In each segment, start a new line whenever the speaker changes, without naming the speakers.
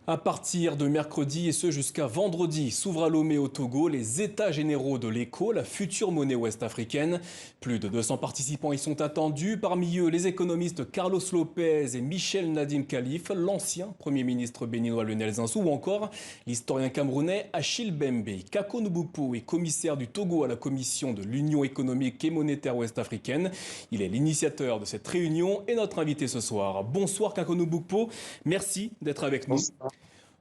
À partir de mercredi et ce jusqu'à vendredi, s'ouvrent à Lomé au Togo les États généraux de l'ECO, la future monnaie ouest-africaine. Plus de 200 participants y sont attendus. Parmi eux, les économistes Carlos Lopez et Michel Nadim Khalif, l'ancien Premier ministre béninois Lionel Zinsou ou encore l'historien camerounais Achille Bembe. Kako Nubupo est commissaire du Togo à la Commission de l'Union économique et monétaire ouest-africaine. Il est l'initiateur de cette réunion et notre invité ce soir. Bonsoir Kako Nubupo, merci d'être avec nous.
Bonsoir.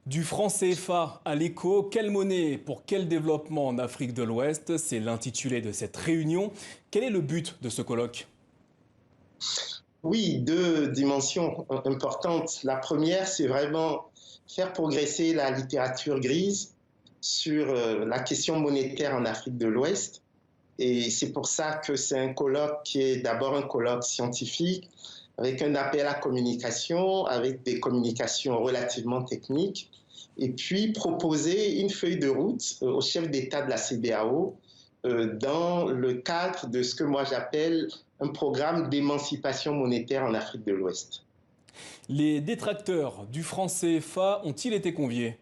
Du franc CFA à l'ECO, quelle monnaie pour quel développement en Afrique de l'Ouest? C'est l'intitulé de cette réunion. Quel est le but de ce colloque?
Oui, deux dimensions importantes. La première, c'est vraiment faire progresser la littérature grise sur la question monétaire en Afrique de l'Ouest. Et c'est pour ça que c'est un colloque qui est d'abord un colloque scientifique, avec un appel à communication, avec des communications relativement techniques, et puis proposer une feuille de route au chef d'État de la CEDEAO dans le cadre de ce que moi j'appelle un programme d'émancipation monétaire en Afrique de l'Ouest.
Les détracteurs du franc CFA ont-ils été conviés?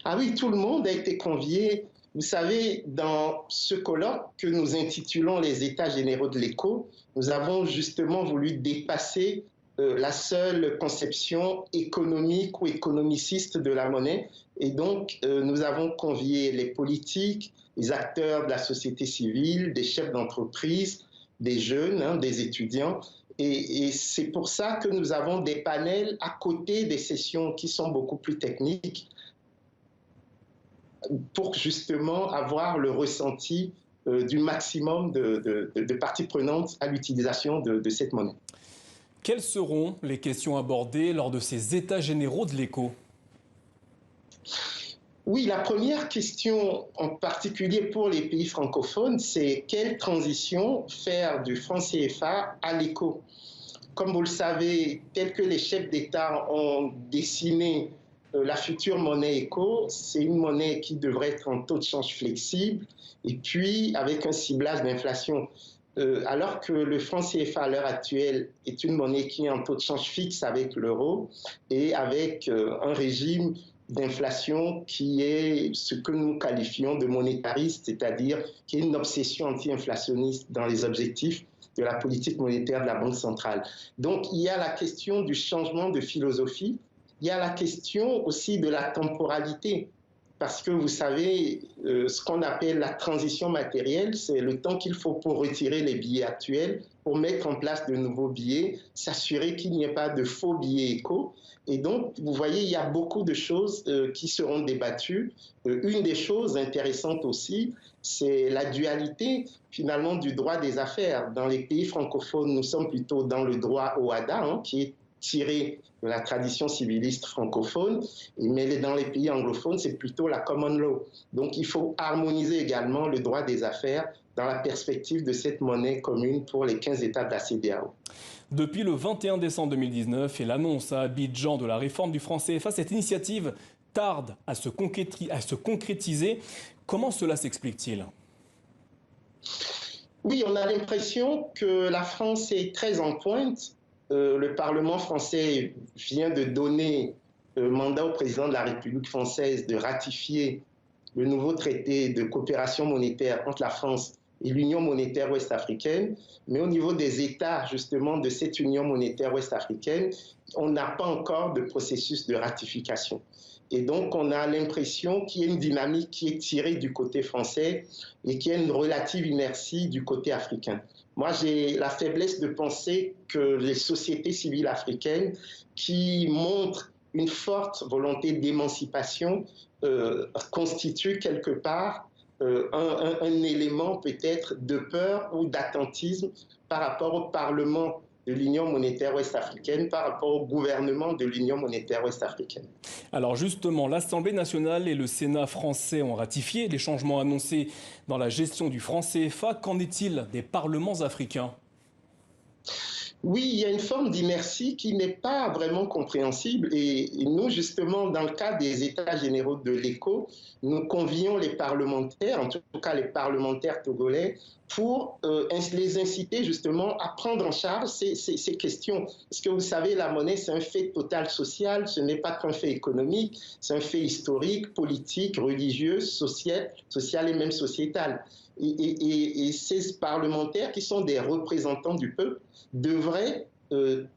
Ah oui, tout le monde a été convié. Vous savez, dans ce colloque que nous intitulons les États généraux de l'ECO, nous avons justement voulu dépasser la seule conception économique ou économiciste de la monnaie. Et donc, nous avons convié les politiques, les acteurs de la société civile, des chefs d'entreprise, des jeunes, des étudiants. Et c'est pour ça que nous avons des panels à côté des sessions qui sont beaucoup plus techniques, pour justement avoir le ressenti du maximum de parties prenantes à l'utilisation de cette monnaie.
Quelles seront les questions abordées lors de ces États généraux de l'ECO?
Oui, la première question, en particulier pour les pays francophones, c'est quelle transition faire du franc CFA à l'ECO? Comme vous le savez, tel que les chefs d'État ont dessiné la future monnaie ECO, c'est une monnaie qui devrait être en taux de change flexible et puis avec un ciblage d'inflation. Alors que le franc CFA à l'heure actuelle est une monnaie qui est en taux de change fixe avec l'euro et avec un régime d'inflation qui est ce que nous qualifions de monétariste, c'est-à-dire qui est une obsession anti-inflationniste dans les objectifs de la politique monétaire de la Banque centrale. Donc il y a la question du changement de philosophie. Il y a la question aussi de la temporalité, parce que vous savez, ce qu'on appelle la transition matérielle, c'est le temps qu'il faut pour retirer les billets actuels, pour mettre en place de nouveaux billets, s'assurer qu'il n'y ait pas de faux billets éco. Et donc, vous voyez, il y a beaucoup de choses qui seront débattues. Une des choses intéressantes aussi, c'est la dualité finalement du droit des affaires. Dans les pays francophones, nous sommes plutôt dans le droit OHADA, qui est tiré de la tradition civiliste francophone, mais dans les pays anglophones, c'est plutôt la common law. Donc il faut harmoniser également le droit des affaires dans la perspective de cette monnaie commune pour les 15 États de la CEDEAO.
Depuis le 21 décembre 2019 et l'annonce à Abidjan de la réforme du franc CFA, cette initiative tarde à se concrétiser. Comment cela s'explique-t-il?
Oui, on a l'impression que la France est très en pointe. Le Parlement français vient de donner mandat au président de la République française de ratifier le nouveau traité de coopération monétaire entre la France et l'Union monétaire ouest-africaine. Mais au niveau des États, justement, de cette Union monétaire ouest-africaine, on n'a pas encore de processus de ratification. Et donc, on a l'impression qu'il y a une dynamique qui est tirée du côté français et qu'il y a une relative inertie du côté africain. Moi, j'ai la faiblesse de penser que les sociétés civiles africaines qui montrent une forte volonté d'émancipation constituent quelque part un élément peut-être de peur ou d'attentisme par rapport au Parlement de l'Union monétaire ouest-africaine, par rapport au gouvernement de l'Union monétaire ouest-africaine.
Alors justement, l'Assemblée nationale et le Sénat français ont ratifié les changements annoncés dans la gestion du franc CFA. Qu'en est-il des parlements africains?
Oui, il y a une forme d'inertie qui n'est pas vraiment compréhensible. Et nous, justement, dans le cadre des États généraux de l'ECO, nous convions les parlementaires, en tout cas les parlementaires togolais, pour les inciter justement à prendre en charge ces questions. Parce que vous savez, la monnaie, c'est un fait total social, ce n'est pas qu'un fait économique, c'est un fait historique, politique, religieux, social et même sociétal. Et ces parlementaires, qui sont des représentants du peuple, devraient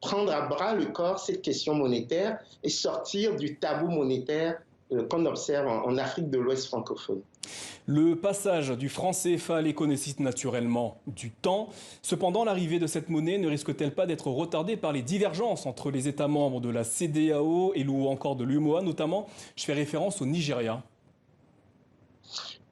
prendre à bras le corps cette question monétaire et sortir du tabou monétaire qu'on observe en Afrique de l'Ouest francophone.
Le passage du franc CFA à l'éco nécessite naturellement du temps. Cependant, l'arrivée de cette monnaie ne risque-t-elle pas d'être retardée par les divergences entre les États membres de la CEDEAO et ou encore de l'UEMOA notamment? Je fais référence au Nigeria.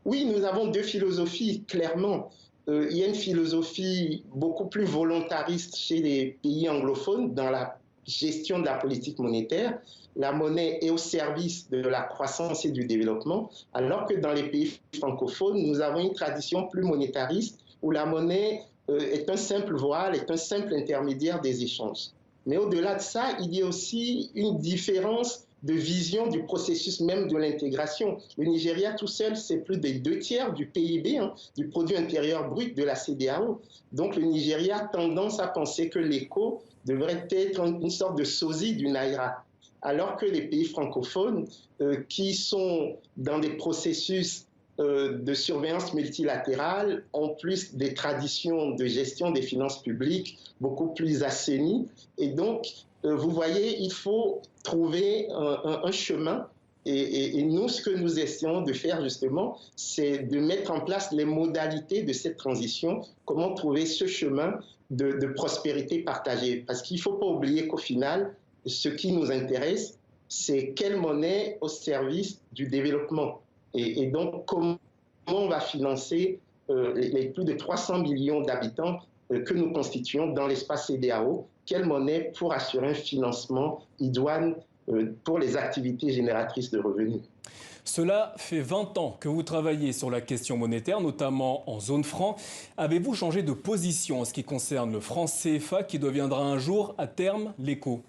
Oui, nous avons deux philosophies, clairement. Il y a une philosophie beaucoup plus volontariste chez les pays anglophones dans la gestion de la politique monétaire. La monnaie est au service de la croissance et du développement, alors que dans les pays francophones, nous avons une tradition plus monétariste où la monnaie est un simple voile, est un simple intermédiaire des échanges. Mais au-delà de ça, il y a aussi une différence de vision du processus même de l'intégration. Le Nigeria tout seul, c'est plus des 2/3 du PIB, du produit intérieur brut de la CEDEAO. Donc le Nigeria a tendance à penser que l'éco devrait être une sorte de sosie du Naira. Alors que les pays francophones, qui sont dans des processus de surveillance multilatérale, ont plus des traditions de gestion des finances publiques beaucoup plus assainies. Et donc, vous voyez, il faut trouver un chemin. Et nous, ce que nous essayons de faire justement, c'est de mettre en place les modalités de cette transition, comment trouver ce chemin de prospérité partagée. Parce qu'il ne faut pas oublier qu'au final, ce qui nous intéresse, c'est quelle monnaie au service du développement. Et donc, comment on va financer les plus de 300 millions d'habitants que nous constituons dans l'espace CEDEAO, quelle monnaie pour assurer un financement idoine pour les activités génératrices de revenus.
Cela fait 20 ans que vous travaillez sur la question monétaire, notamment en zone franc. Avez-vous changé de position en ce qui concerne le franc CFA qui deviendra un jour, à terme, l'éco?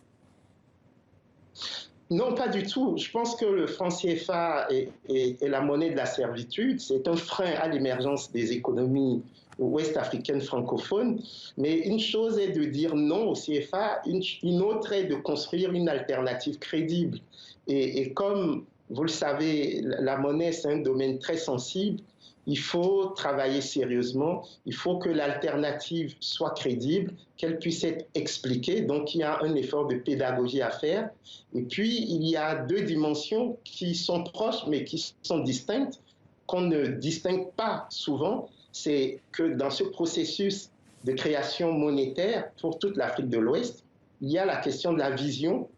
Non, pas du tout. Je pense que le franc CFA est la monnaie de la servitude. C'est un frein à l'émergence des économies ouest-africaines francophones. Mais une chose est de dire non au CFA, une autre est de construire une alternative crédible. Et comme vous le savez, la monnaie, c'est un domaine très sensible. Il faut travailler sérieusement, il faut que l'alternative soit crédible, qu'elle puisse être expliquée. Donc, il y a un effort de pédagogie à faire. Et puis, il y a deux dimensions qui sont proches, mais qui sont distinctes, qu'on ne distingue pas souvent. C'est que dans ce processus de création monétaire pour toute l'Afrique de l'Ouest, il y a la question de la vision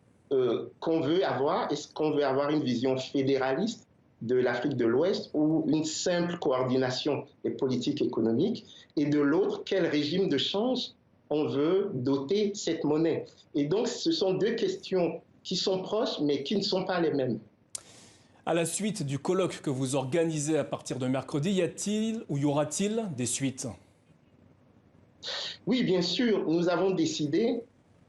qu'on veut avoir. Est-ce qu'on veut avoir une vision fédéraliste de l'Afrique de l'Ouest ou une simple coordination des politiques économiques? Et de l'autre, quel régime de change on veut doter cette monnaie? Et donc, ce sont deux questions qui sont proches, mais qui ne sont pas les mêmes.
À la suite du colloque que vous organisez à partir de mercredi, y a-t-il ou y aura-t-il des suites?
Oui, bien sûr, nous avons décidé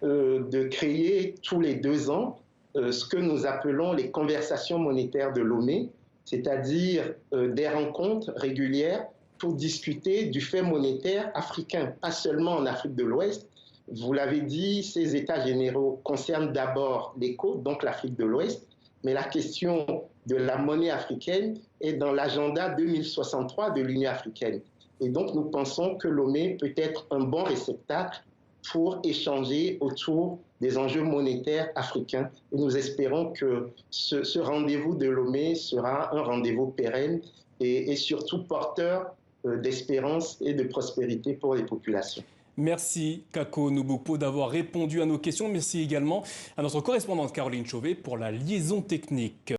de créer tous les 2 ans ce que nous appelons les conversations monétaires de Lomé, c'est-à-dire des rencontres régulières pour discuter du fait monétaire africain, pas seulement en Afrique de l'Ouest. Vous l'avez dit, ces États généraux concernent d'abord l'ECO, donc l'Afrique de l'Ouest, mais la question de la monnaie africaine est dans l'agenda 2063 de l'Union africaine. Et donc, nous pensons que Lomé peut être un bon réceptacle pour échanger autour des enjeux monétaires africains. Et nous espérons que ce rendez-vous de Lomé sera un rendez-vous pérenne et surtout porteur d'espérance et de prospérité pour les populations.
Merci Kako Nubukpo d'avoir répondu à nos questions. Merci également à notre correspondante Caroline Chauvet pour la liaison technique.